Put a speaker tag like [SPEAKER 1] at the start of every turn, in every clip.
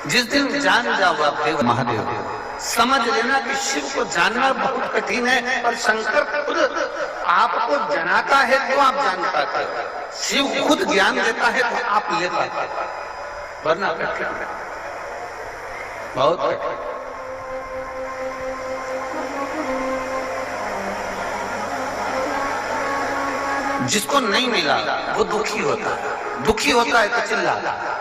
[SPEAKER 1] जिस दिन जान जाओ आप देव महादेव, समझ लेना कि शिव को जानना बहुत कठिन है, और शंकर खुद आपको जनाता है तो आप जान पाते हो। शिव खुद ज्ञान देता है तो आप ले पाते हो, वरना कठिन है, बहुत कठिन। जिसको नहीं मिला वो दुखी होता है, दुखी होता है तो चिल्लाता है।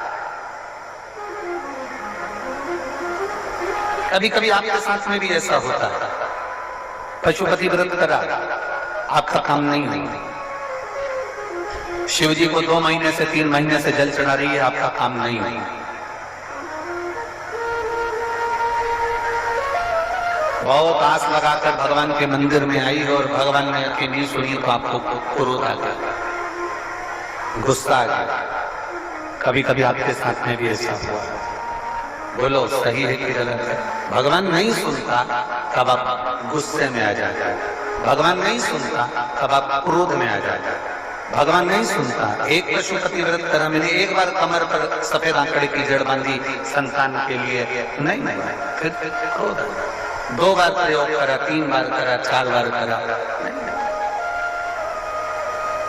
[SPEAKER 1] कभी कभी आपके साथ में भी ऐसा होता है, पशुपति व्रत करा, आपका काम नहीं हुआ, शिव जी को 2 महीने से 3 महीने से जल चढ़ा रही है, आपका काम नहीं हुआ। बहुत आस लगाकर भगवान के मंदिर में आई और भगवान ने की नहीं सुनी तो आपको क्रोध आ गया, गुस्सा आ गया। कभी कभी आपके साथ में भी ऐसा हुआ, बोलो सही है कि गलत है? भगवान नहीं सुनता कब आप गुस्से में आ जाते हैं, भगवान नहीं सुनता कब आप क्रोध में आ जाते हैं, भगवान नहीं सुनता। एक पशुपति व्रत करा मैंने, एक बार कमर पर सफेद आंकड़े की जड़ बांधी संतान के लिए, नहीं नहीं, फिर क्रोध। 2 बार प्रयोग करा, 3 बार करा, 4 बार करा, नहीं।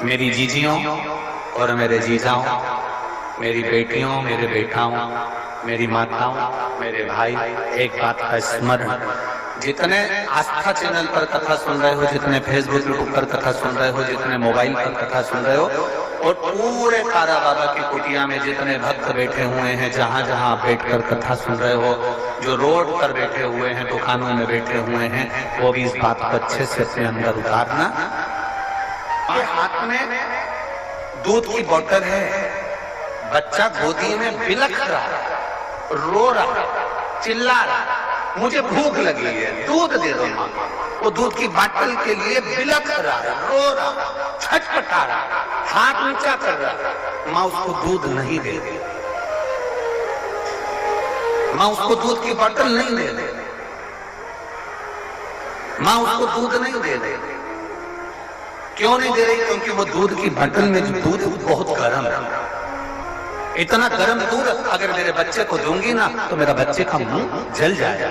[SPEAKER 1] मेरी जीजियों और मेरे जीजाओं, मेरी बेटियों, मेरे बेटाओं, मेरी माताओं, मेरे भाई, एक बात का स्मरण, जितने आस्था चैनल पर कथा सुन रहे हो, जितने फेसबुक यूट्यूब पर कथा सुन रहे हो, जितने मोबाइल पर कथा सुन रहे हो, और पूरे तारा बाबा की कुटिया में जितने भक्त बैठे हुए हैं, जहां जहां बैठकर कथा सुन रहे हो, जो रोड पर बैठे हुए हैं, दुकानों में बैठे हुए हैं, वो भी इस बात को अच्छे से अपने अंदर उतारना। ये हाथ में दूध की बोतल है, बच्चा गोदी में बिलख रहा है, रो रहा, चिल्ला रहा, मुझे भूख लगी है, दूध दे दो माँ। वो दूध की बोतल के लिए बिलख रहा है, रो रहा, छटपटा रहा, हाथ नीचा कर रहा, माँ उसको दूध नहीं दे रही, माँ उसको दूध की बोतल नहीं दे रही, माँ उसको दूध नहीं दे रही। क्यों नहीं दे रही? क्योंकि वो दूध की बोतल में दूध बहुत गर्म है, इतना गर्म दूध अगर मेरे बच्चे को दूंगी ना तो मेरा बच्चे का मुंह जल जाएगा,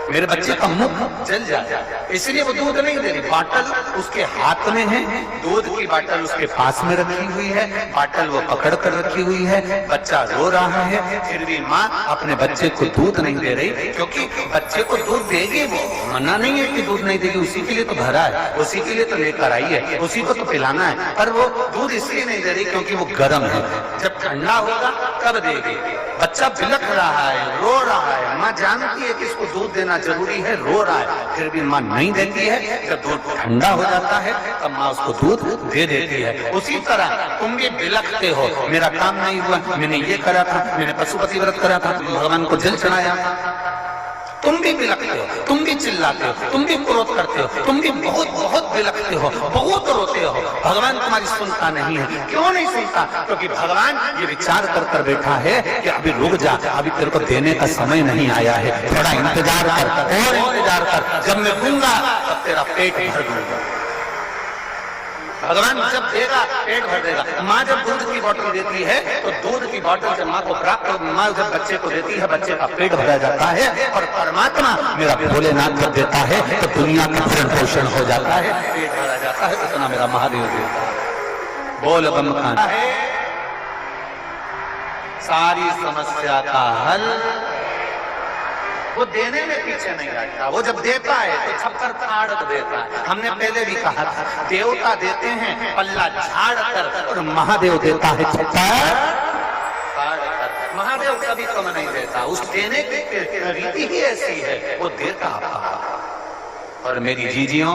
[SPEAKER 1] मेरे बच्चे का मुंह जल जाएगा, इसलिए वो दूध नहीं दे रही। बोतल उसके हाथ में है, दूध की बोतल उसके पास में रखी हुई है, बोतल वो पकड़ कर रखी हुई है, बच्चा रो रहा है, फिर भी माँ अपने बच्चे को दूध नहीं दे रही, क्योंकि बच्चे को दूध देगी, वो मना नहीं है कि दूध नहीं देगी, उसी के लिए तो भरा है, उसी के लिए तो लेकर आई है, उसी को तो पिलाना है, पर वो दूध इसलिए नहीं दे रही क्योंकि वो गर्म है, जब ठंडा होगा तब देगी। बच्चा बिलख रहा है, रो रहा है, माँ जानती है कि इसको दूध देना जरूरी है, रो रहा है, फिर भी माँ नहीं देती है। जब दूध ठंडा हो जाता है तब माँ उसको दूध दे देती है। उसी तरह तुम भी बिलखते हो, मेरा काम नहीं हुआ, मैंने ये करा था, मैंने पशुपति व्रत करा था, भगवान को जल चढ़ाया, तुम भी बिलखते हो, तुम भी चिल्लाते हो, तुम भी क्रोध करते हो, तुम भी बहुत बहुत बिलखते हो, बहुत रोते हो, भगवान तुम्हारी सुनता नहीं है। क्यों नहीं सुनता? क्योंकि भगवान ये विचार कर कर बैठा है कि अभी रुक जा, अभी तेरे को देने का समय नहीं आया है, थोड़ा इंतजार कर और इंतजार कर, जब मैं दूंगा तब तेरा पेट भर दूंगा। भगवान जब देगा पेट भर देगा। माँ जब दूध की बोतल देती है तो दूध की बोतल जब माँ को प्राप्त, माँ जब बच्चे को देती है बच्चे का पेट भरा जाता है, और परमात्मा मेरा भोलेनाथ जब देता है तो दुनिया का भरण पोषण हो जाता है, पेट भरा जाता है, उतना मेरा महादेव देता है। बोल बम खाना है सारी समस्या का हल, वो देने में पीछे नहीं रहता, वो जब देता है तो छप्पर फाड़ देता है। हमने पहले भी कहा था, देवता देते हैं पल्ला झाड़ कर, और महादेव देता है छप्पर फाड़ कर। महादेव कभी कम नहीं देता, उस देने की रीति ही ऐसी है, वो देता आपका। और मेरी जीजियों,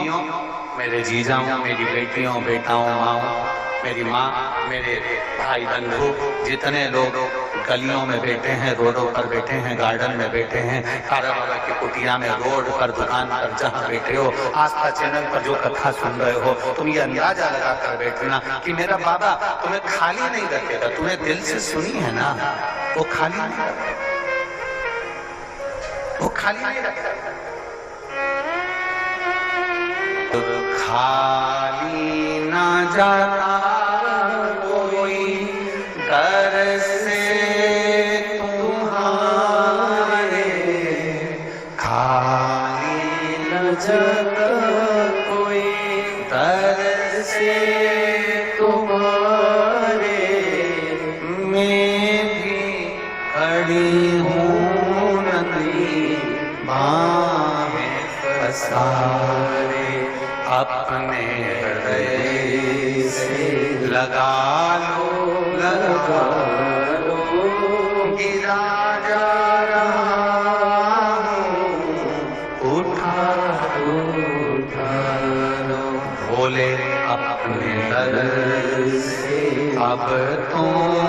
[SPEAKER 1] मेरे जीजाओं, मेरी बेटियों, बेटाओं, माओ, मेरी माँ, मेरे भाई बंधु, जितने लोग गलियों में बैठे हैं, रोडों पर बैठे हैं, गार्डन में बैठे हैं, तारा बाबा की कुटिया में, रोड पर, दुकान पर, जहाँ बैठे हो, आस्था चैनल पर जो कथा सुन रहे हो, तुम ये अंदाजा लगा कर बैठना कि मेरा बाबा तुम्हें खाली नहीं रखेगा, तुम्हें दिल से सुनी है ना, वो खाली नहीं रखेगा, वो खाली नहीं रखेगा। खाली ना जाता कोई दर से तुम्हारा, सारे अपने हृदय से लगा लो, लगा लो। गिरा जा रहा हूँ, उठा लो, उठा लो। बोले अपने दर से अब तुम